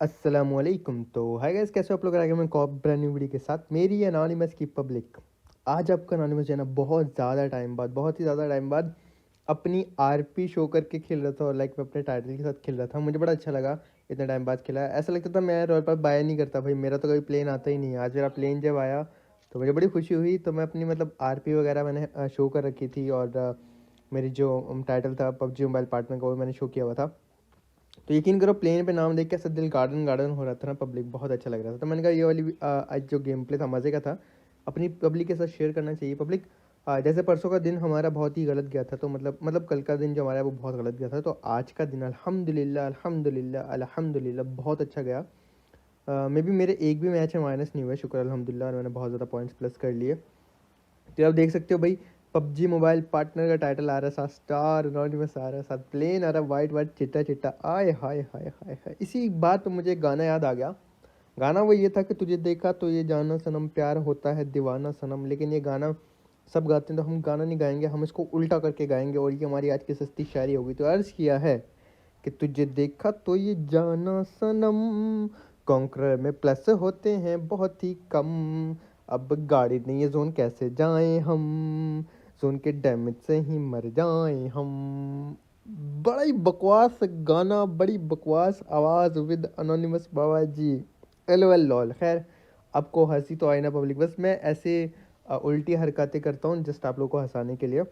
अस्सलामुअलैकुम। तो hi guys, कैसे हो आप लोग? आगे मैं कॉप ब्रांड न्यू वीडियो के साथ मेरी एनोनिमस की पब्लिक। आज आपका एनोनिमस जो है ना, बहुत ज़्यादा टाइम बाद, बहुत ही ज़्यादा टाइम बाद अपनी आरपी शो करके खेल रहा था और लाइक मैं अपने टाइटल के साथ खेल रहा था। मुझे बड़ा अच्छा लगा इतने टाइम बाद खेला। ऐसा लगता था मैं रॉयल पास बाय नहीं करता भाई, मेरा तो कभी प्लेन आता ही नहीं है। आज मेरा प्लेन जब आया तो मुझे बड़ी खुशी हुई। तो मैं अपनी मतलब आरपी वगैरह मैंने शो कर रखी थी और मेरी जो टाइटल था पबजी मोबाइल पार्टनर का, वो मैंने शो किया हुआ था। तो यकीन करो, प्लेन पे नाम देख के ऐसा दिल गार्डन गार्डन हो रहा था ना, पब्लिक बहुत अच्छा लग रहा था। तो मैंने कहा ये वाली आज जो गेम प्ले था मज़े का था, अपनी पब्लिक के साथ शेयर करना चाहिए। पब्लिक जैसे परसों का दिन हमारा बहुत ही गलत गया था, तो मतलब कल का दिन जो हमारा है वो बहुत गलत गया था। तो आज का दिन अल्हम्दुलिल्लाह अल्हम्दुलिल्लाह अल्हम्दुलिल्लाह बहुत अच्छा गया। मे बी मेरे एक भी मैच में माइनस नहीं हुआ, शुक्र अल्हम्दुलिल्लाह, और मैंने बहुत ज़्यादा पॉइंट्स प्लस कर लिए। तो आप देख सकते हो भाई, पबजी मोबाइल पार्टनर का टाइटल आ रहा है, साथ स्टार अनोनिमस आ रहा है, साथ प्लेन आ रहा है, वाइट वाइट चिट्टा चिट्टा, आय हाय हाय हाय हाय। इसी बात पे मुझे एक गाना याद आ गया। गाना वो ये था कि तुझे देखा तो ये जाना सनम, प्यार होता है दीवाना सनम। लेकिन ये गाना सब गाते हैं, तो हम गाना नहीं गाएंगे, हम इसको उल्टा करके गाएंगे, और ये हमारी आज की सस्ती शायरी होगी। तो अर्ज़ किया है कि तुझे देखा तो ये जाना सनम, कॉन्करर में प्लस होते हैं बहुत ही कम, अब गाड़ी नहीं है जोन कैसे जाएं हम, जोन के डैमेज से ही मर जाएं हम। बड़ा ही बकवास गाना, बड़ी बकवास आवाज़ with anonymous Baba ji. L O L lol. खैर, आपको हंसी तो आई ना पब्लिक, बस मैं ऐसे उल्टी हरकतें करता हूँ जस्ट आप लोग को हंसाने के लिए।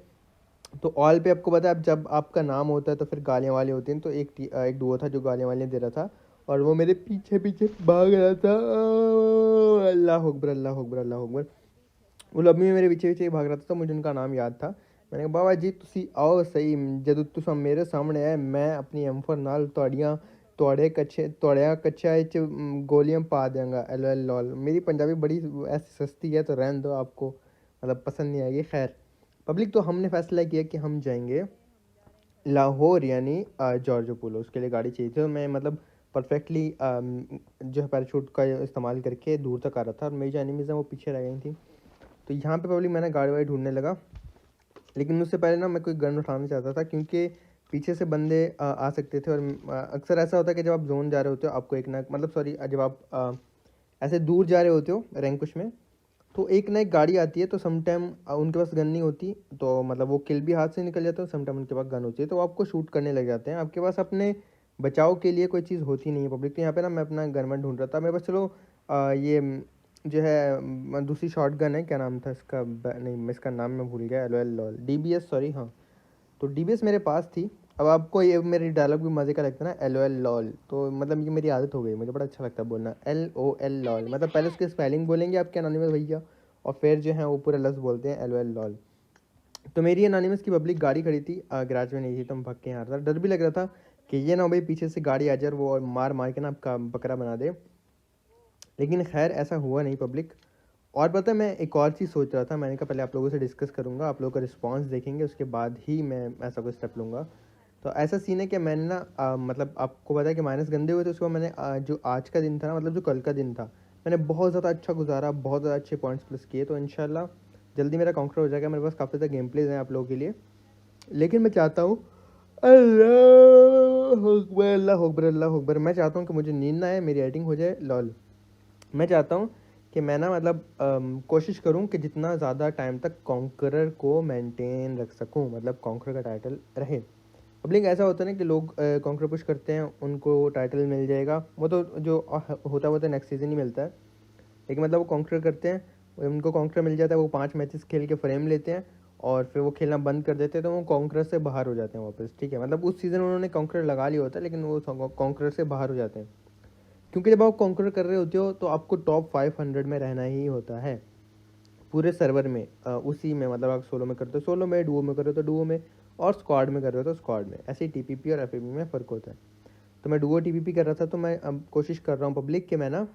तो ऑल पे आपको पता है, अब जब आपका नाम होता है तो फिर गालियाँ वाले होते हैं। तो एक डुओ था जो गालियाँ वालियाँ दे रहा था, और वो मेरे पीछे पीछे भाग रहा था। अल्लाह अकबर अल्लाह अकबर अल्लाह अकबर। वो लोग भी मेरे पीछे पीछे ही भाग रहा था, तो मुझे उनका नाम याद था। मैंने कहा बाबा जी तुसी आओ सही, जदों तुसा मेरे सामने आए मैं अपनी एम4 नाल ਤੁਹਾਡਿਆਂ ਕੱਛਾ ਵਿੱਚ गोलियां पा देंगे। L L lol. मेरी पंजाबी बड़ी ऐसी सस्ती है, तो रहने दो, आपको मतलब पसंद नहीं आएगी। खैर पब्लिक, तो हमने फैसला किया कि हम जाएंगे लाहौर, यानी जॉर्जो पोलो। उसके लिए गाड़ी चाहिए थी, तो मैं मतलब परफेक्टली जो है पैराशूट का इस्तेमाल करके दूर तक आ रहा था, और मेरी जो एनिमीज़ हैं वो पीछे रह गई थी। तो यहाँ पे पब्लिक मैंने गाड़ी वाड़ी ढूंढने लगा, लेकिन उससे पहले ना मैं कोई गन उठाना चाहता था, क्योंकि पीछे से बंदे आ सकते थे। और अक्सर ऐसा होता है कि जब आप जोन जा रहे होते हो, आपको एक ना मतलब सॉरी, जब आप ऐसे दूर जा रहे होते हो रैंकुश में, तो एक ना एक गाड़ी आती है। तो समटाइम उनके पास गन नहीं होती, तो मतलब वो किल भी हाथ से निकल जाता है। समटाइम उनके पास गन होती है, तो वो आपको शूट करने लग जाते हैं। आपके पास अपने बचाव के लिए कोई चीज़ होती नहीं है पब्लिक। तो यहाँ पे ना मैं अपना गन वन ढूंढ रहा था। मेरे पास चलो ये जो है दूसरी शॉर्ट गन है, क्या नाम था इसका, नहीं मैं इसका नाम मैं भूल गया। L O L lol DBS, sorry हाँ। तो DBS मेरे पास थी। अब आपको ये मेरी डायलॉग भी मज़े का लगता है ना, एल ओ एल लॉल, तो मतलब ये मेरी आदत हो गई, मुझे बड़ा अच्छा लगता है बोलना LOL लॉल। मतलब पहले उसके स्पेलिंग बोलेंगे आपके अनोनिमस भैया, और फिर जो है वो पूरा लफ्ज़ बोलते हैं LOL लॉल। तो मेरी अनोनिमस की पब्लिक गाड़ी खड़ी थी, गैराज में नहीं थी, तो हम भाग के यहाँ आ रहा था। डर भी लग रहा था कि ये ना हो भाई पीछे से गाड़ी आ जाए और वो मार मार के ना आपका बकरा बना दे। लेकिन खैर ऐसा हुआ नहीं पब्लिक। और पता है, मैं एक और चीज़ सोच रहा था, मैंने कहा पहले आप लोगों से डिस्कस करूँगा, आप लोगों का रिस्पांस देखेंगे, उसके बाद ही मैं ऐसा कोई स्टेप लूँगा। तो ऐसा सीन है कि मैंने ना मतलब आपको पता है कि माइनस गंदे हुए थे, उसको मैंने जो आज का दिन था ना, मतलब जो कल का दिन था, मैंने बहुत ज़्यादा अच्छा गुजारा, बहुत ज़्यादा अच्छे पॉइंट्स प्लस किए। तो इंशाल्लाह जल्दी मेरा कॉन्कर हो जाएगा। मेरे पास काफ़ी ज़्यादा गेम प्लेज हैं आप लोगों के लिए। लेकिन मैं चाहता हूँ, अल्लाह अकबर अल्लाह अकबर अल्लाह अकबर, मैं चाहता हूँ कि मुझे नींद ना आए, मेरी एडिटिंग हो जाए लॉल। मैं चाहता हूँ कि मैं ना मतलब कोशिश करूँ कि जितना ज़्यादा टाइम तक कॉन्करर को मेंटेन रख सकूँ, मतलब कॉन्करर का टाइटल रहे। पब्लिक ऐसा होता है ना कि लोग कॉन्करर पुश करते हैं, उनको टाइटल मिल जाएगा, वो तो जो होता है वो तो नेक्स्ट सीज़न ही मिलता है। लेकिन मतलब वो कॉन्करर करते हैं, उनको कॉन्करर मिल जाता है, वो 5 मैचेस खेल के फ्रेम लेते हैं, और फिर वो खेलना बंद कर देते हैं, तो वो कॉन्करर से बाहर हो जाते हैं वापस। ठीक है, मतलब उस सीज़न उन्होंने कॉन्करर लगा लिया होता है, लेकिन वो कॉन्करर से बाहर हो जाते हैं। क्योंकि जब आप कॉन्कर कर रहे होते हो तो आपको टॉप 500 में रहना ही होता है पूरे सर्वर में। उसी में मतलब आप सोलो में करते हो सोलो में, डुओ में कर रहे हो तो डुओ में, और स्क्वाड में कर रहे हो तो स्क्वाड में। ऐसे ही TPP और FAP में फ़र्क होता है। तो मैं डुओ TPP कर रहा था, तो मैं अब कोशिश कर रहा हूँ पब्लिक कि मैं ना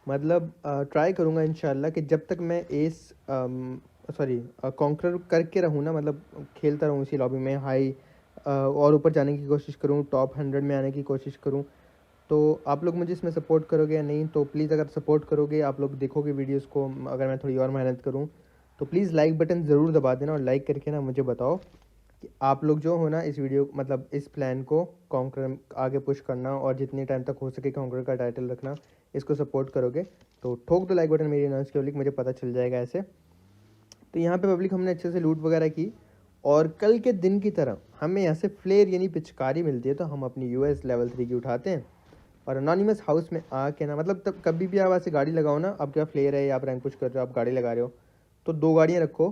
मतलब ट्राई करूँगा इंशाल्लाह कि जब तक मैं एस सॉरी कॉन्कर करके रहूँ ना, मतलब खेलता रहूँ इसी लॉबी में हाई, और ऊपर जाने की कोशिश करूँ, टॉप 100 में आने की कोशिश करूँ। तो आप लोग मुझे इसमें सपोर्ट करोगे या नहीं? तो प्लीज़ अगर सपोर्ट करोगे, आप लोग देखोगे वीडियोस को, अगर मैं थोड़ी और मेहनत करूँ, तो प्लीज़ लाइक बटन ज़रूर दबा देना, और लाइक करके ना मुझे बताओ कि आप लोग जो हो ना इस वीडियो मतलब इस प्लान को कॉन्कर आगे पुश करना और जितने टाइम तक हो सके कॉन्कर का टाइटल रखना, इसको सपोर्ट करोगे तो ठोक दो लाइक बटन मेरी अनाउंस की पब्लिक, मुझे पता चल जाएगा ऐसे। तो यहाँ पे पब्लिक हमने अच्छे से लूट वगैरह की और कल के दिन की तरह हमें यहाँ से फ्लेयर यानी पिचकारी मिलती है, तो हम अपनी यूएस लेवल 3 की उठाते हैं और अनोनिमस हाउस में आके ना मतलब तब कभी भी आप ऐसे गाड़ी लगाओ ना, आप क्या फ्लेयर है या आप रैंक पुश कर रहे हो, आप गाड़ी लगा रहे हो तो 2 गाड़ियाँ रखो,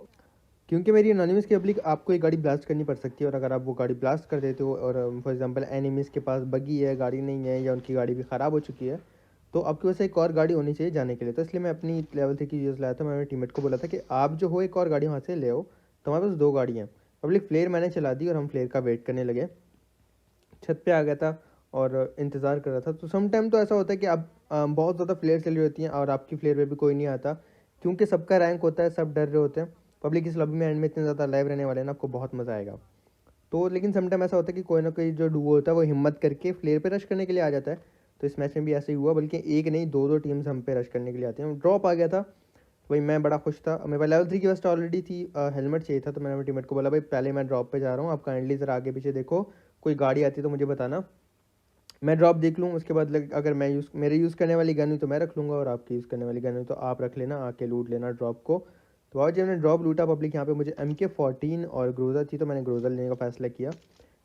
क्योंकि मेरी अनोनिमस की पब्लिक आपको एक गाड़ी ब्लास्ट करनी पड़ सकती है और अगर आप वो गाड़ी ब्लास्ट कर देते हो और फॉर एग्जांपल एनिमीज़ के पास बगी है, गाड़ी नहीं है या उनकी गाड़ी भी ख़राब हो चुकी है, तो आपके पास एक और गाड़ी होनी चाहिए जाने के लिए। तो इसलिए मैं अपनी लेवल 3 की यूज़ लाया था। मैंने मेरे टीममेट को बोला था कि आप जो हो एक और गाड़ी वहाँ से ले आओ, तो हमारे पास 2 गाड़ियाँ। पब्लिक फ्लेयर मैंने चला दी और हम फ्लेयर का वेट करने लगे। छत पे आ गया था और इंतज़ार कर रहा था। तो सम टाइम तो ऐसा होता है कि आप बहुत ज़्यादा फ्लेयर चल रही होती हैं और आपकी फ्लेयर पे भी कोई नहीं आता, क्योंकि सबका रैंक होता है, सब डर रहे होते हैं। पब्लिक इस लॉबी में एंड में इतने ज़्यादा लाइव रहने वाले हैं ना, आपको बहुत मज़ा आएगा। तो लेकिन सम टाइम ऐसा होता है कि कोई ना कोई जो डुओ होता है वो हिम्मत करके फ्लेयर पे रश करने के लिए आ जाता है। तो इस मैच में भी ऐसे ही हुआ, बल्कि एक नहीं 2-2 टीम्स हम पे रश करने के लिए आते हैं। ड्रॉप आ गया था तो भाई मैं बड़ा खुश था। मेरे पास लेवल 3 की वेस्ट ऑलरेडी थी, हेलमेट चाहिए था, तो मैंने अपने टीममेट को बोला भाई पहले मैं ड्रॉप पे जा रहा हूँ, आप काइंडली ज़रा आगे पीछे देखो, कोई गाड़ी आती है तो मुझे बताना, मैं ड्रॉप देख लूँ, उसके बाद अगर मैं मेरे यूज़ करने वाली गन हुई तो मैं रख लूँगा और आपकी यूज़ करने वाली गन हुई तो आप रख लेना, आके लूट लेना ड्रॉप को। तो आज जब मैंने ड्रॉप लूटा पब्लिक, यहाँ पे मुझे MK14 और ग्रोज़र थी, तो मैंने ग्रोज़र लेने का फैसला किया।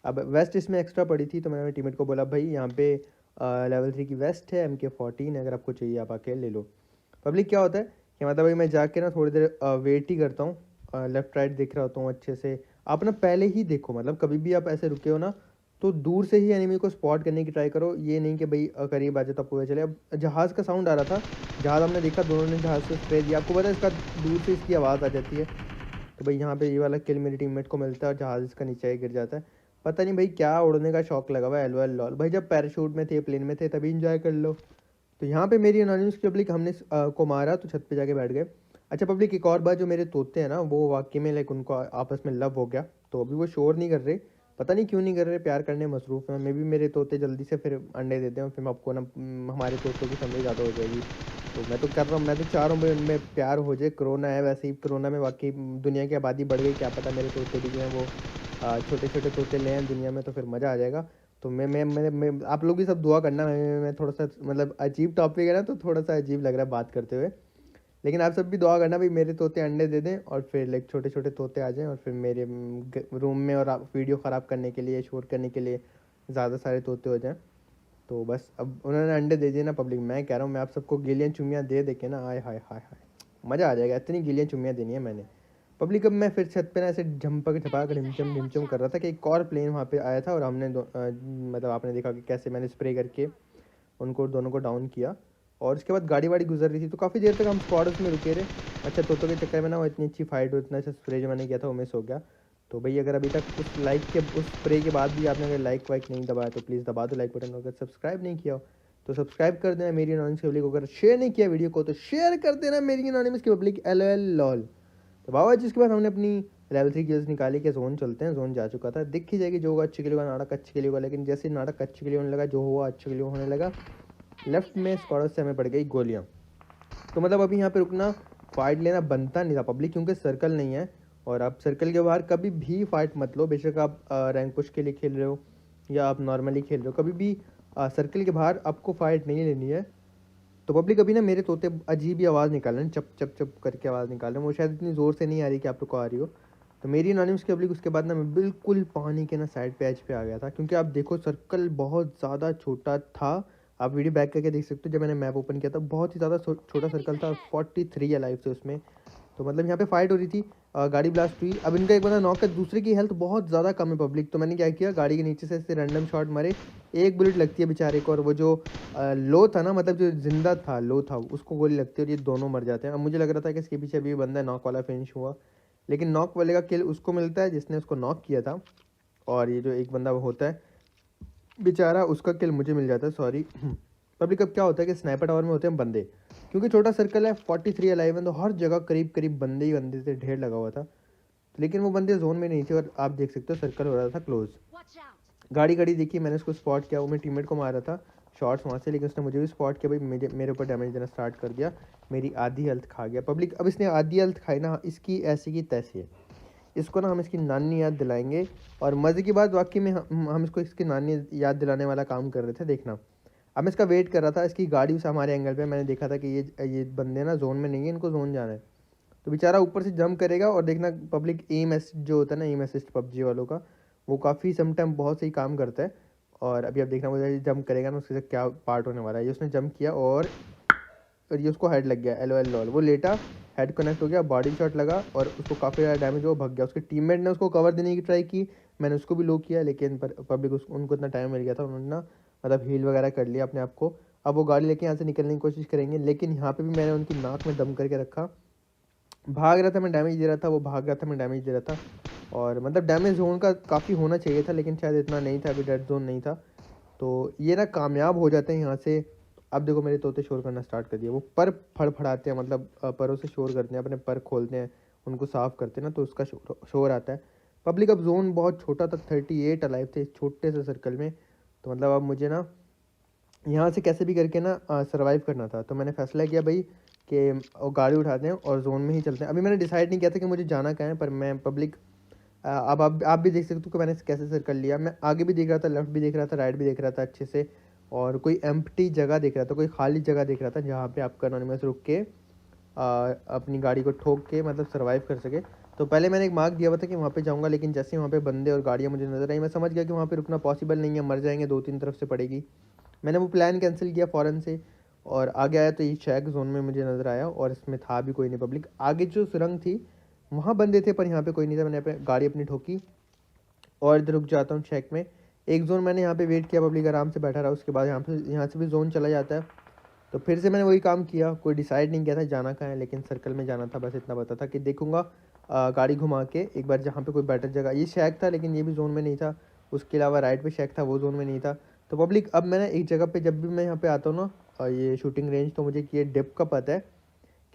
अब वेस्ट इसमें एक्स्ट्रा पड़ी थी, तो मैंने अपने टीममेट को बोला भाई यहाँ पे लेवल 3 की वेस्ट है, MK14 अगर आपको चाहिए आप आके ले लो। पब्लिक क्या होता है कि मतलब भाई मैं जाके ना थोड़ी देर वेट ही करता हूँ, लेफ्ट राइट देख रहा होता हूँ अच्छे से। आप ना पहले ही देखो, मतलब कभी भी आप ऐसे रुके हो ना तो दूर से ही एनिमी को स्पॉट करने की ट्राई करो, ये नहीं कि भाई करीब आ जाए तो आपको पता चले। अब जहाज़ का साउंड आ रहा था, जहाज़ हमने देखा, दोनों ने जहाज़ से स्प्रे दिया, आपको पता है इसका दूर से इसकी आवाज़ आ जाती है। तो भाई यहाँ पे ये वाला किल मेरी टीममेट को मिलता है और जहाज़ इसका नीचे ही गिर जाता है। पता नहीं भाई क्या उड़ने का शौक लगा हुआ है, LOL लॉल भाई, जब पैराशूट में थे, प्लेन में थे तभी इंजॉय कर लो। तो यहाँ पे मेरी अनोनिमस की पब्लिक हमने को मारा तो छत पे जाके बैठ गए। अच्छा पब्लिक एक और बात, जो मेरे तोते हैं ना वो वाकई में लाइक उनको आपस में लव हो गया, तो अभी वो शोर नहीं कर रहे, पता नहीं क्यों नहीं कर रहे, प्यार करने मसरूफ़ हैं। मे भी मेरे तोते जल्दी से फिर अंडे देते हैं, फिर मैं आपको ना हमारे तोतों की समझ ज़्यादा हो जाएगी। तो मैं तो कर रहा हूँ, मैं तो चाह रहा हूँ भाई उनमें प्यार हो जाए। कोरोना है, वैसे ही कोरोना में वाकई दुनिया की आबादी बढ़ गई, क्या पता मेरे तोते भी जो हैं वो छोटे छोटे तोते ले आएं दुनिया में, तो फिर मज़ा आ जाएगा। तो मैं आप लोग भी सब दुआ करना। मैं थोड़ा सा मतलब अजीब टॉपिक है ना, तो थोड़ा सा अजीब लग रहा है बात करते हुए, लेकिन आप सब भी दुआ करना भाई मेरे तोते अंडे दे दें और फिर लाइक छोटे छोटे तोते आ जाएं और फिर मेरे रूम में और आप वीडियो ख़राब करने के लिए, शोर करने के लिए ज़्यादा सारे तोते हो जाएं। तो बस अब उन्होंने अंडे दे दिए ना पब्लिक, मैं कह रहा हूँ मैं आप सबको गिलियन चुम्मियाँ दे दे के ना, आय हाय हाय हाय, मज़ा आ जाएगा। इतनी गिलियन चुम्मियाँ देनी है मैंने पब्लिक। अब मैं फिर छत पे ना ऐसे झपक झपाक ढिमचम कर रहा था कि एक और प्लेन वहाँ पे आया था और हमने मतलब आपने देखा कि कैसे मैंने स्प्रे करके उनको दोनों को डाउन किया और उसके बाद गाड़ी वाड़ी गुजर रही थी, तो काफ़ी देर तक हम स्क्वाड में रुके रहे। अच्छा तोतों के चक्कर में ना वो इतनी अच्छी फाइट और इतना अच्छा स्प्रे जो मैंने किया था वो मिस हो गया। तो भाई अगर अभी तक उस लाइक के उस स्प्रे के बाद भी आपने अगर लाइक वाइक नहीं दबाया तो प्लीज़ दबा दो लाइक बटन। अगर सब्सक्राइब नहीं किया हो तो सब्सक्राइब कर देना मेरी अनोनिमस की पब्लिक को। अगर शेयर नहीं किया वीडियो को तो शेयर कर देना मेरी अनोनिमस की पब्लिक, LOL लॉल। तो बाबा जिसके बाद हमने अपनी लेवल 3 की निकाली के जोन चलते हैं। जोन जा चुका था, दिख ही जाएगी जो होगा अच्छे के लिए होगा, नाटक अच्छे के लिए होगा, लेकिन जैसे नाटक अच्छे के लिए होने लगा, जो हुआ अच्छे के लिए होने लगा, लेफ्ट में स्क्वाड से हमें पड़ गई गोलियाँ। तो मतलब अभी यहाँ पे रुकना, फाइट लेना बनता नहीं था पब्लिक, क्योंकि सर्कल नहीं है और आप सर्कल के बाहर कभी भी फाइट मत लो, बेशक आप रैंक पुश के लिए खेल रहे हो या आप नॉर्मली खेल रहे हो, कभी भी सर्कल के बाहर आपको फाइट नहीं लेनी है। तो पब्लिक अभी ना मेरे तोते अजीब ही आवाज़ निकाल रहे हैं, चप चप चप करके आवाज़ निकाल रहे हैं, वो शायद इतनी ज़ोर से नहीं आ रही कि आप लोग को आ रही हो। तो मेरी अनोनिमस की पब्लिक उसके बाद ना मैं बिल्कुल पानी के ना साइड पे एज पे आ गया था, क्योंकि आप देखो सर्कल बहुत ज़्यादा छोटा था। आप वीडियो बैक करके देख सकते हो, जब मैंने मैप ओपन किया था बहुत ही ज़्यादा छोटा सर्कल था, 43 अलाइव थे उसमें। तो मतलब यहाँ पे फाइट हो रही थी, गाड़ी ब्लास्ट हुई। अब इनका एक बंदा नॉक है, दूसरे की हेल्थ बहुत ज़्यादा कम है पब्लिक। तो मैंने क्या किया, गाड़ी के नीचे से ऐसे रैंडम शॉट मारे, एक बुलेट लगती है बेचारे को और वो जो लो था ना, मतलब जो जिंदा था लो था, उसको गोली लगती है और ये दोनों मर जाते हैं। अब मुझे लग रहा था कि इसके पीछे अभी बंदा नॉक वाला फिनिश हुआ, लेकिन नॉक वाले का किल उसको मिलता है जिसने उसको नॉक किया था, और ये जो एक बंदा वो होता है बेचारा, उसका किल मुझे मिल जाता है, सॉरी। पब्लिक अब क्या होता है कि स्नाइपर टावर में होते हैं बंदे, क्योंकि छोटा सर्कल है, 43 अलाइव है, तो हर जगह करीब करीब बंदे ही बंदे से ढेर लगा हुआ था, लेकिन वो बंदे जोन में नहीं थे और आप देख सकते हो सर्कल हो रहा था क्लोज। गाड़ी गाड़ी देखी, मैंने उसको स्पॉट किया, वो मेरे टीममेट को मार रहा था शॉट्स वहाँ से, लेकिन उसने मुझे भी स्पॉट किया भाई, मेरे ऊपर डैमेज देना स्टार्ट कर दिया, मेरी आधी हेल्थ खा गया पब्लिक। अब इसने आधी हेल्थ खाई ना, इसकी ऐसी की तैसी है, इसको ना हम इसकी नानी याद दिलाएंगे। और मज़े की बात वाकई में हम इसको इसकी नानी याद दिलाने वाला काम कर रहे थे, देखना। अब मैं इसका वेट कर रहा था, इसकी गाड़ी उस हमारे एंगल पे, मैंने देखा था कि ये बंदे ना जोन में नहीं है, इनको जोन जाना है। तो बेचारा ऊपर से जंप करेगा और देखना पब्लिक एम असिस्ट जो होता है ना, एम असिस्ट पबजी वालों का, वो काफ़ी समटाइम बहुत सही काम करता है। और अभी आप देखना मुझे जंप करेगा ना, उसके साथ क्या पार्ट होने वाला है। ये उसने जंप किया और ये उसको हेड लग गया, एल ओ एल लॉल, वो लेटा, हेड कनेक्ट हो गया, बॉडी शॉट लगा और उसको काफ़ी ज़्यादा डैमेज हुआ, भाग गया। उसके टीममेट ने उसको कवर देने की ट्राई की, मैंने उसको भी लो किया, लेकिन पर पब्लिक उनको इतना टाइम मिल गया था, उन्होंने ना मतलब हील वगैरह कर लिया अपने आप को। अब वो गाड़ी लेके यहाँ से निकलने की कोशिश करेंगे, लेकिन यहाँ पे भी मैंने उनकी नाक में दम करके रखा। भाग रहा था मैं, डैमेज दे रहा था, वो भाग रहा था, मैं डैमेज दे रहा था। और मतलब डैमेज जोन का काफ़ी होना चाहिए था, लेकिन शायद इतना नहीं था, अभी डेड जोन नहीं था। तो ये ना कामयाब हो जाते हैं यहाँ से। अब देखो मेरे तोते शोर करना स्टार्ट कर दिया, वो पर फड़फड़ाते हैं, मतलब परों से शोर करते हैं, अपने पर खोलते हैं, उनको साफ़ करते हैं ना, तो उसका शोर आता है। पब्लिक अब जोन बहुत छोटा था, 38 अलाइव थे इस छोटे से सर्कल में। तो मतलब अब मुझे ना यहाँ से कैसे भी करके ना सर्वाइव करना था। तो मैंने फैसला किया भाई कि गाड़ी उठाते हैं और जोन में ही चलते हैं। अभी मैंने डिसाइड नहीं किया था कि मुझे जाना कहाँ है, पर मैं पब्लिक अब आप भी देख सकते हो कि मैंने कैसे सर्कल लिया। मैं आगे भी देख रहा था, लेफ्ट भी देख रहा था, राइट भी देख रहा था अच्छे से, और कोई एम्प्टी जगह देख रहा था, कोई खाली जगह देख रहा था जहाँ पे आपका एनोनिमस रुक के अपनी गाड़ी को ठोक के मतलब सर्वाइव कर सके। तो पहले मैंने एक मार्क दिया हुआ था कि वहाँ पे जाऊँगा, लेकिन जैसे ही वहाँ पे बंदे और गाड़ियाँ मुझे नज़र आई, मैं समझ गया कि वहाँ पे रुकना पॉसिबल नहीं है, मर जाएंगे, 2-3 तरफ से पड़ेगी। मैंने वो प्लान कैंसिल किया फ़ौरन से और आगे आया। तो ये चेक जोन में मुझे नज़र आया और इसमें था भी कोई नहीं पब्लिक। आगे जो सुरंग थी वहाँ बंदे थे, पर यहाँ पे कोई नहीं था। मैंने गाड़ी अपनी ठोकी और इधर रुक जाता हूँ चेक में। एक जोन मैंने यहाँ पे वेट किया, पब्लिक आराम से बैठा रहा, उसके बाद यहाँ से भी जोन चला जाता है। तो फिर से मैंने वही काम किया, कोई डिसाइड नहीं किया था जाना कहाँ है, लेकिन सर्कल में जाना था, बस इतना पता था कि देखूंगा गाड़ी घुमा के एक बार जहाँ पे कोई बेटर जगह। ये शैक था, लेकिन ये भी जोन में नहीं था। उसके अलावा राइट पे शैक था, वो जोन में नहीं था। तो पब्लिक अब मैं ना एक जगह पे, जब भी मैं यहाँ पे आता हूँ ना ये शूटिंग रेंज, तो मुझे ये डिप का पता है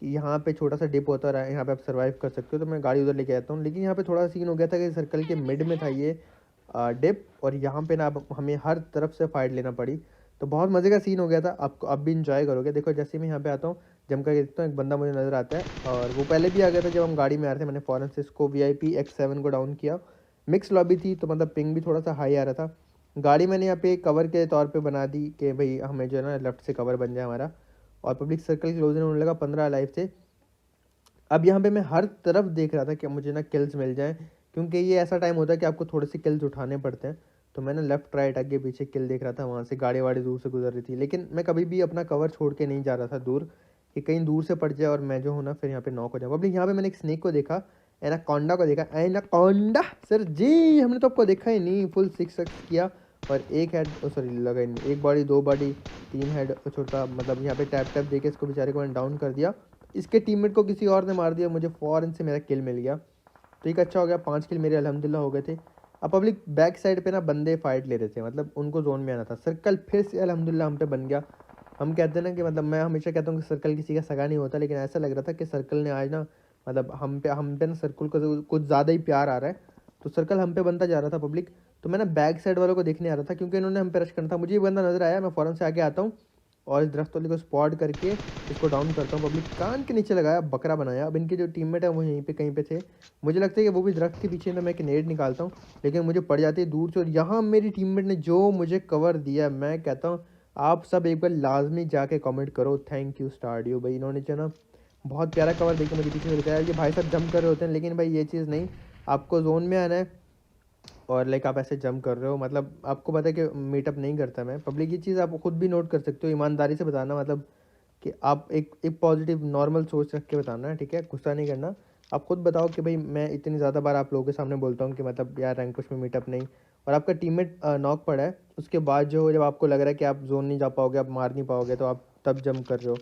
कि यहाँ पे छोटा सा डिप होता है, यहाँ पे आप सर्वाइव कर सकते हो। तो मैं गाड़ी उधर लेके आता हूँ, लेकिन यहाँ पे थोड़ा सीन हो गया था कि सर्कल के मिड में था ये डिप, और यहाँ पे ना अब हमें हर तरफ से फाइट लेना पड़ी। तो बहुत मज़े का सीन हो गया था, आपको अब भी इंजॉय करोगे। देखो जैसे मैं यहाँ पे आता हूँ, जम कर देखता हूँ, एक बंदा मुझे नज़र आता है, और वो पहले भी आ गया था जब हम गाड़ी में आ रहे थे। मैंने फ़ौरन से इसको VIP X7 को डाउन किया। मिक्स लॉबी थी, तो मतलब पिंग भी थोड़ा सा हाई आ रहा था। गाड़ी मैंने यहाँ पे कवर के तौर पे बना दी कि भाई हमें जो है ना लेफ्ट से कवर बन जाए हमारा। और पब्लिक सर्कल क्लोज होने लगा, 15 लाइफ थे। अब यहाँ पे मैं हर तरफ देख रहा था कि मुझे ना किल्स मिल जाएं, क्योंकि ये ऐसा टाइम होता है कि आपको थोड़े से किल्स उठाने पड़ते हैं। तो मैंने लेफ्ट राइट आगे पीछे किल देख रहा था, वहाँ से गाड़ी वाड़ी दूर से गुजर रही थी, लेकिन मैं कभी भी अपना कवर छोड़ के नहीं जा रहा था दूर, कि कहीं दूर से पड़ जाए और मैं जो हूँ ना फिर यहाँ पे नॉक हो जाऊँ। पब्लिक यहाँ पे मैंने एक स्नेक को देखा, एनाकोंडा को देखा। एनाकोंडा सर जी, हमने तो आपको देखा ही नहीं, फुल 6 किया और एक हेड, सॉरी लगा ही नहीं, एक बॉडी, 2 बॉडी, 3 हेड छोटा, मतलब यहाँ पे टैप टैप देके इसको बेचारे को मैंने डाउन कर दिया। इसके टीममेट को किसी और ने मार दिया, मुझे फ़ौरन से मेरा किल मिल गया। तो एक अच्छा हो गया, 5 किल मेरे अल्हम्दुलिल्लाह हो गए थे। अब पब्लिक बैक साइड पे ना बंदे फाइट ले रहे थे, मतलब उनको जोन में आना था। सर्कल फिर से अल्हम्दुलिल्लाह हम पे बन गया। हम कहते हैं ना कि मतलब मैं हमेशा कहता हूँ कि सर्कल किसी का सगा नहीं होता, लेकिन ऐसा लग रहा था कि सर्कल ने आज ना मतलब हम पे ना सर्कल को कुछ ज़्यादा ही प्यार आ रहा है। तो सर्कल हम पे बनता जा रहा था पब्लिक। तो मैं ना बैक साइड वालों को देखने आ रहा था, क्योंकि इन्होंने हम पे रश करना था। मुझे ये बंदा नज़र आया, मैं फ़ौरन से आगे आता हूँ और इस दरख्त वाले को स्पॉट करके इसको डाउन करता हूँ। पब्लिक कान के नीचे लगाया, बकरा बनाया। अब इनके जो टीममेट है वो यहीं पे कहीं पे थे, मुझे लगता है कि वो भी दरख्त के पीछे। तो मैं एक नेड निकालता हूँ, लेकिन मुझे पड़ जाती है दूर से। और यहाँ मेरी टीममेट ने जो मुझे कवर दिया, मैं कहता हूँ आप सब एक बार लाजमी जाके कमेंट करो, थैंक यू स्टारडियो भाई। इन्होंने जो ना बहुत प्यारा कवर देकर मुझे पीछे से बताया कि भाई साहब जंप कर रहे होते हैं, लेकिन भाई ये चीज़ नहीं, आपको जोन में आना है और लाइक आप ऐसे जंप कर रहे हो, मतलब आपको पता है कि मीटअप नहीं करता मैं। पब्लिक ये चीज़ आप खुद भी नोट कर सकते हो, ईमानदारी से बताना, मतलब कि आप एक पॉजिटिव नॉर्मल सोच रख के बताना है, ठीक है, गुस्सा नहीं करना। आप खुद बताओ कि भाई मैं इतनी ज़्यादा बार आप लोगों के सामने बोलता हूँ कि मतलब यार रैंक पुश में मीटअप नहीं, और आपका टीममेट नॉक पड़ा है, उसके बाद जो जब आपको लग रहा है कि आप जोन नहीं जा पाओगे, आप मार नहीं पाओगे, तो आप तब जंप कर रहे हो,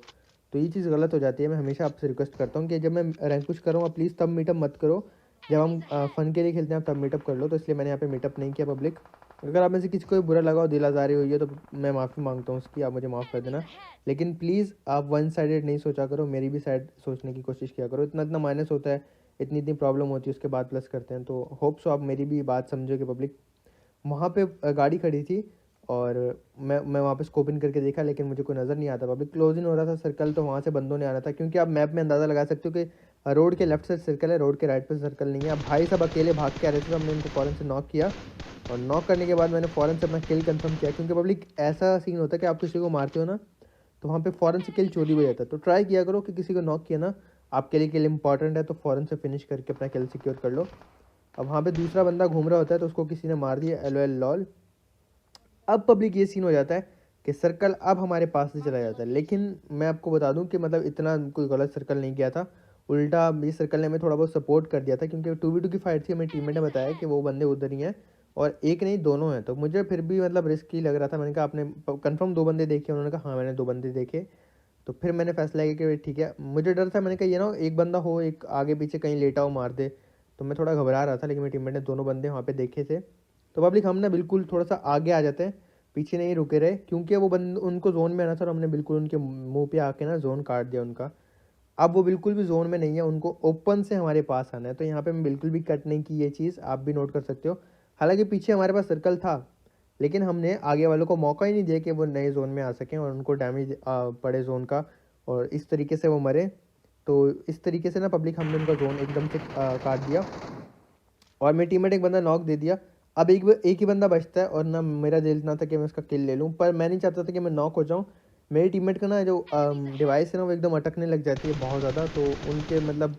तो ये चीज़ गलत हो जाती है। मैं हमेशा आपसे रिक्वेस्ट करता हूँ कि जब मैं रैंक पुश करूँ आप प्लीज़ तब मीटअप मत करो, जब हम फ़न के लिए खेलते हैं तब मीटअप कर लो। तो इसलिए मैंने यहाँ पे मीटअप नहीं किया पब्लिक। अगर आप में से किसी को बुरा लगा हो, दिल आज़ारी हुई है, तो मैं माफ़ी मांगता हूँ उसकी, आप मुझे माफ़ कर देना। लेकिन प्लीज़ आप वन साइडेड नहीं सोचा करो, मेरी भी साइड सोचने की कोशिश किया करो। इतना इतना माइनस होता है, इतनी इतनी प्रॉब्लम होती है, उसके बाद प्लस करते हैं। तो होप सो आप मेरी भी बात समझोगे पब्लिक। वहाँ पे गाड़ी खड़ी थी, और मैं वहाँ पे स्कोप इन करके देखा, लेकिन मुझे कोई नज़र नहीं आता। पब्लिक क्लोज इन हो रहा था सर्कल, तो वहाँ से बंदों ने आ रहा था, क्योंकि आप मैप में अंदाज़ा लगा सकते हो कि रोड के लेफ्ट साइड सर्कल है, रोड के राइट पे सर्कल नहीं है। अब भाई साहब अकेले भाग के आ रहे थे, तो हमने उनको फ़ौरन से नॉक किया, और नॉक करने के बाद मैंने फ़ौरन से अपना किल कंफर्म किया, क्योंकि पब्लिक ऐसा सीन होता है कि आप किसी को मारते हो ना, तो वहाँ पे फ़ौरन से किल चोरी हो जाता है। तो ट्राई किया करो कि किसी को नॉक किया ना, आपके लिए किल इंपॉर्टेंट है, तो फ़ौरन से फिनिश करके अपना किल सिक्योर कर लो। अब वहाँ पे दूसरा बंदा घूम रहा होता है, तो उसको किसी ने मार दिया, एल एल लॉल। अब पब्लिक ये सीन हो जाता है कि सर्कल अब हमारे पास से चला जाता है, लेकिन मैं आपको बता दूं कि मतलब इतना कोई गलत सर्कल नहीं किया था, उल्टा ये सर्कल ने हमें थोड़ा बहुत सपोर्ट कर दिया था, क्योंकि 2v2 की फाइट थी। हमें टीममेट ने बताया कि वो बंदे उधर ही हैं, और एक नहीं दोनों हैं, तो मुझे फिर भी मतलब रिस्क ही लग रहा था। मैंने कहा आपने कंफर्म 2 बंदे देखे? उन्होंने कहा हाँ मैंने 2 बंदे देखे। तो फिर मैंने फैसला किया कि ठीक है, मुझे डर था, मैंने कहा ये ना एक बंदा हो, एक आगे पीछे कहीं लेटा हो मार दे, तो मैं थोड़ा घबरा रहा था, लेकिन मेरे टीममेट ने 2 बंदे वहाँ पे देखे थे। तो पब्लिक हम ना बिल्कुल थोड़ा सा आगे आ जाते हैं, पीछे नहीं रुके रहे, क्योंकि वो बंद उनको जोन में आना था, और हमने बिल्कुल उनके मुंह पे आके ना जोन काट दिया उनका। अब वो बिल्कुल भी जोन में नहीं है, उनको ओपन से हमारे पास आना है, तो यहाँ पे मैं बिल्कुल भी कट नहीं की, ये चीज़ आप भी नोट कर सकते हो। हालांकि पीछे हमारे पास सर्कल था, लेकिन हमने आगे वालों को मौका ही नहीं दिया कि वो नए जोन में आ सकें और उनको डैमेज पड़े जोन का, और इस तरीके से वो मरे। तो इस तरीके से ना पब्लिक हमने उनका जोन एकदम से काट दिया, और मेरी टीममेट एक बंदा नॉक दे दिया। अब एक ही बंदा बचता है, और ना मेरा दिल इतना था कि मैं उसका किल ले लूँ, पर मैं नहीं चाहता था कि मैं नॉक हो जाऊँ। मेरी टीममेट का ना जो डिवाइस है ना, वो एकदम अटकने लग जाती है बहुत ज़्यादा, तो उनके मतलब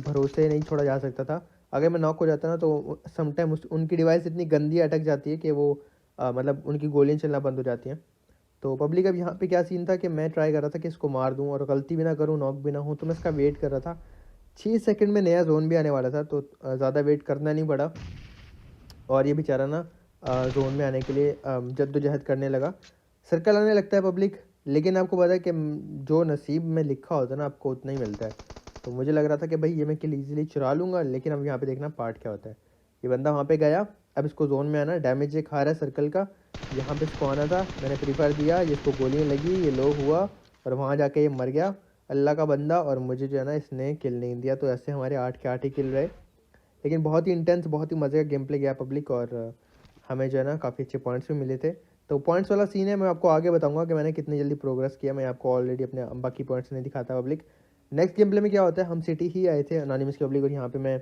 भरोसे नहीं छोड़ा जा सकता था। अगर मैं नॉक हो जाता ना, तो समटाइम उनकी डिवाइस इतनी गंदी अटक जाती है कि वो मतलब उनकी गोलियाँ चलना बंद हो जाती हैं। तो पब्लिक अब यहाँ पे क्या सीन था कि मैं ट्राई कर रहा था कि इसको मार दूँ और गलती भी ना करूँ, नॉक भी ना हो, तो मैं इसका वेट कर रहा था। 6 सेकंड में नया जोन भी आने वाला था, तो ज़्यादा वेट करना नहीं पड़ा, और ये बेचारा ना जोन में आने के लिए जद्दोजहद करने लगा। सर्कल आने लगता है पब्लिक, लेकिन आपको पता है कि जो नसीब में लिखा होता है ना, आपको उतना ही मिलता है। तो मुझे लग रहा था कि भाई ये मैं किल ईजिली चुरा लूँगा, लेकिन अब यहाँ पे देखना पार्ट क्या होता है। ये बंदा वहाँ पे गया, अब इसको जोन में आना, डैमेज ये खा रहा है सर्कल का, यहाँ पे इसको आना था, मैंने प्री फायर दिया, ये इसको गोलियाँ लगी, ये लो हुआ, और वहाँ जाके ये मर गया, अल्लाह का बंदा, और मुझे जो है ना इसने किल नहीं दिया। तो ऐसे हमारे 8 के 8 ही किल रहे, लेकिन बहुत ही इंटेंस, बहुत ही मज़े का गेम प्ले गया पब्लिक, और हमें जो है ना काफ़ी अच्छे पॉइंट्स भी मिले थे। तो पॉइंट्स वाला सीन है, मैं आपको आगे बताऊंगा कि मैंने कितनी जल्दी प्रोग्रेस किया। मैं आपको ऑलरेडी अपने बाकी पॉइंट्स नहीं दिखाता पब्लिक। नेक्स्ट गेम प्ले में क्या होता है, हम सिटी ही आए थे अनोनिमस की पब्लिक, और यहाँ पे मैं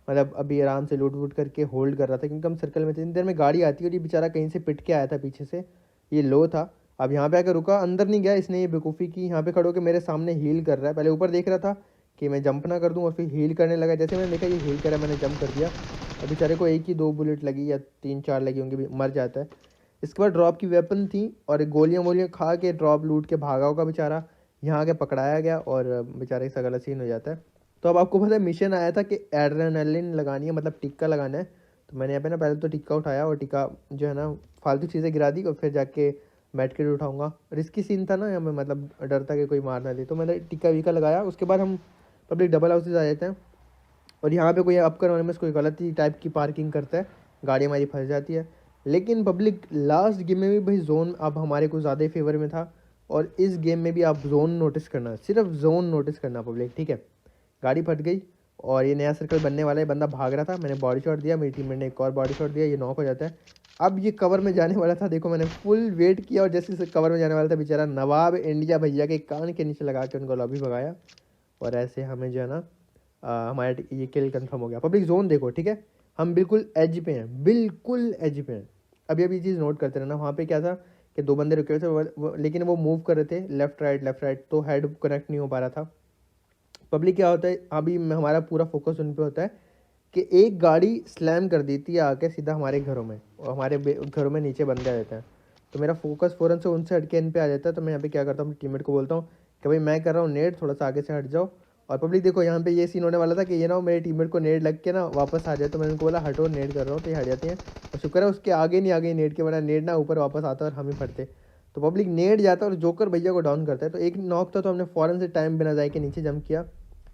मतलब अभी आराम से लूट वूट करके होल्ड कर रहा था, क्योंकि हम सर्कल में थे। इतनी देर में गाड़ी आती है, और ये बेचारा कहीं से पिट के आया था पीछे से, ये लो था। अब यहाँ पे आकर रुका, अंदर नहीं गया इसने, ये बेवकूफ़ी की, यहाँ पे खड़ो के मेरे सामने हील कर रहा है। पहले ऊपर देख रहा था कि मैं जंप ना कर दूं, और फिर हील करने लगा। जैसे मैंने देखा ये हील करा, मैंने जंप कर दिया। अब बेचारे को एक ही 2 बुलेट लगी या 3 4 लगी होंगी, मर जाता है। इसके बाद ड्रॉप की वेपन थी, और गोलियाँ वोलियाँ खा के ड्रॉप लूट के भागा होगा बेचारा, यहाँ आके पकड़ाया गया, और बेचारे का गलत सीन हो जाता है। तो अब आपको पता है मिशन आया था कि एड्रेनलिन लगानी है, मतलब टिक्का लगाना है। तो मैंने यहाँ पे ना पहले तो टिक्का उठाया, और टिक्का जो है ना फालतू चीज़ें गिरा दी, और फिर जाके मेड किट उठाऊंगा। रिस्की सीन था ना यहाँ पे, मतलब डर था कि कोई मार ना दे, तो मैंने टिक्का विक्का लगाया। उसके बाद हम पब्लिक डबल हाउसेज आ जाते हैं, और यहाँ पे कोई अपकर होने में कोई गलत ही टाइप की पार्किंग करता है, गाड़ी हमारी फंस जाती है। लेकिन पब्लिक लास्ट गेम में भी भाई जोन अब हमारे को ज़्यादा ही फेवर में था, और इस गेम में भी आप जोन नोटिस करना, सिर्फ जोन नोटिस करना पब्लिक, ठीक है। गाड़ी फट गई, और ये नया सर्कल बनने वाला है, बंदा भाग रहा था, मैंने बॉडी शॉट दिया, मेरी टीममेट ने एक और बॉडी शॉट दिया, ये नॉक हो जाता है। अब ये कवर में जाने वाला था, देखो मैंने फुल वेट किया, और जैसे से कवर में जाने वाला था, बेचारा नवाब इंडिया भैया के कान के नीचे लगा के उनको लॉबी भगाया, और ऐसे हमें जो है ना हमारा ये किल कंफर्म हो गया। पब्लिक जोन देखो, ठीक है, हम बिल्कुल एज पे हैं, बिल्कुल एज पे हैं। अभी ये चीज़ नोट करते रहना। वहाँ पे क्या था कि 2 बंदे रुके हुए थे, लेकिन वो मूव कर रहे थे लेफ्ट राइट, तो हेड कनेक्ट नहीं हो पा रहा था। पब्लिक क्या होता है, अभी हमारा पूरा फोकस उन पे होता है कि एक गाड़ी स्लैम कर देती है आके सीधा हमारे घरों में, और हमारे घरों में नीचे बंदे आ जाते हैं। तो मेरा फोकस फ़ौरन से उनसे हट के इन पे आ जाता है। तो मैं यहाँ पे क्या करता हूँ, टीममेट को बोलता हूँ कि भाई मैं कर रहा हूँ नेट, थोड़ा सा आगे से हट जाओ। और पब्लिक देखो, यहाँ पे ये सीन होने वाला था कि ये ना मेरे टीममेट को नेट लग के ना वापस आ जाए, तो मैंने उनको बोला हटो, नेट कर रहा हूँ, तो ये हट जाती हैं। और शुक्र है उसके आगे नहीं आ गई नेट के, वरना नेट ना ऊपर वापस आता और हम ही फटते। तो पब्लिक नेट जाता है, और जोकर भैया को डाउन करता है। तो एक नॉक था, तो हमने फ़ौरन से टाइम बिना जाए के नीचे जंप किया,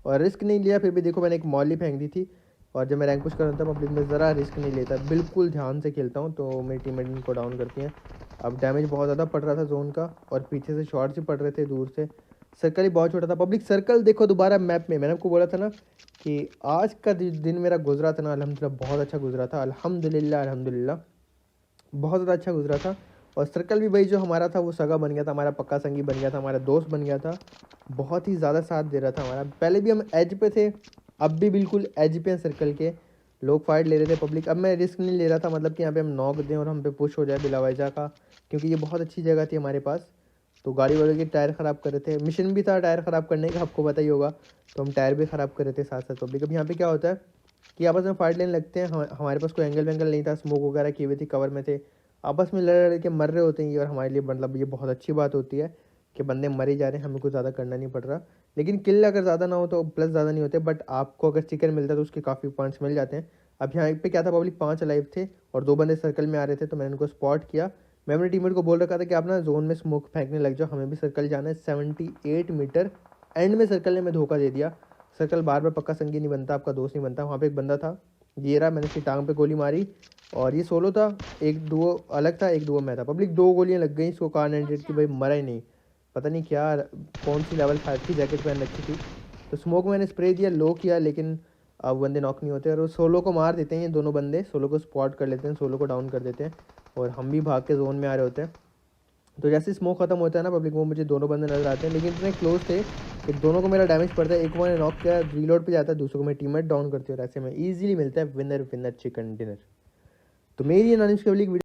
और रिस्क नहीं लिया। फिर भी देखो मैंने एक मॉली फेंक दी थी, और जब मैं रैंक पुश कर रहा था पब्लिक में ज़रा रिस्क नहीं लेता, बिल्कुल ध्यान से खेलता हूँ, तो मेरी टीममेट इनको डाउन करती हैं। अब डैमेज बहुत ज़्यादा पड़ रहा था जोन का, और पीछे से शॉट्स भी पड़ रहे थे दूर से। सर्कल ही बहुत छोटा था पब्लिक, सर्कल देखो दोबारा मैप में। मैंने आपको बोला था ना कि आज का दिन मेरा गुजरा था ना, अल्हम्दुलिल्लाह बहुत अच्छा गुजरा था, अल्हम्दुलिल्लाह अल्हम्दुलिल्लाह। बहुत ज़्यादा अच्छा गुजरा था। और सर्कल भी भाई जो हमारा था वो सगा बन गया था, हमारा पक्का संगी बन गया था, हमारा दोस्त बन गया था। बहुत ही ज़्यादा साथ दे रहा था हमारा। पहले भी हम एज पे थे, अब भी बिल्कुल एज पे हैं सर्कल के। लोग फाइट ले रहे थे पब्लिक, अब मैं रिस्क नहीं ले रहा था, मतलब कि यहाँ पे हम नॉक दें और हम पे पुश हो जाए बिला वजह का, क्योंकि ये बहुत अच्छी जगह थी हमारे पास। तो गाड़ी वालों के टायर ख़राब कर रहे थे, मिशन भी था टायर ख़राब करने का, आपको पता ही होगा। तो हम टायर भी ख़राब कर रहे थे साथ साथ पब्लिक। अब यहाँ पे क्या होता है कि आपस में फाइट लेने लगते हैं, हमारे पास कोई एंगल वेंगल नहीं था, स्मोक वगैरह की हुई थी, कवर में थे, आपस में लड़ लड़ के मर रहे होते हैं ये। और हमारे लिए मतलब ये बहुत अच्छी बात होती है कि बंदे मर ही जा रहे हैं, हमें कुछ ज़्यादा करना नहीं पड़ रहा। लेकिन किल अगर ज़्यादा ना हो तो प्लस ज़्यादा नहीं होते, बट आपको अगर चिकन मिलता है तो उसके काफ़ी पॉइंट्स मिल जाते हैं। अब यहाँ पे क्या था, पब्लिक 5 अलाइव थे और 2 बंदे सर्कल में आ रहे थे, तो मैंने उनको स्पॉट किया। मैं अपने टीममेट को बोल रखा था कि आप ना जोन में स्मोक फेंकने लग जाओ, हमें भी सर्कल जाना है 78 मीटर। एंड में सर्कल ने मैं धोखा दे दिया। सर्कल बार बार पक्का संगी नहीं बनता, आपका दोस्त नहीं बनता। वहाँ पे एक बंदा था, ये रहा, मैंने उसकी टांग पे गोली मारी और ये सोलो था, एक दुओ अलग था, एक दुओ मैं था। पब्लिक 2 गोलियां लग गई इसको, कार 98 की, भाई मरा ही नहीं। पता नहीं क्या कौन सी लेवल 5 की जैकेट पहन रखी थी। तो स्मोक मैंने स्प्रे दिया, लो किया, लेकिन अब बंदे नॉक नहीं होते और वो सोलो को मार देते हैं। ये दोनों बंदे सोलो को स्पॉट कर लेते हैं, सोलो को डाउन कर देते हैं और हम भी भाग के जोन में आ रहे होते हैं। तो जैसे स्मोक खत्म होता है ना पब्लिक, वो मुझे दोनों बंदे नजर आते हैं, लेकिन इतने क्लोज थे कि दोनों को मेरा डैमेज पड़ता है। एक को मैंने नॉक किया, रीलोड पे जाता है, दूसरे को मैं टीममेट डाउन करती हूँ और ऐसे में इजीली मिलता है विनर विनर चिकन डिनर। तो मेरी एनालिसिस के लिए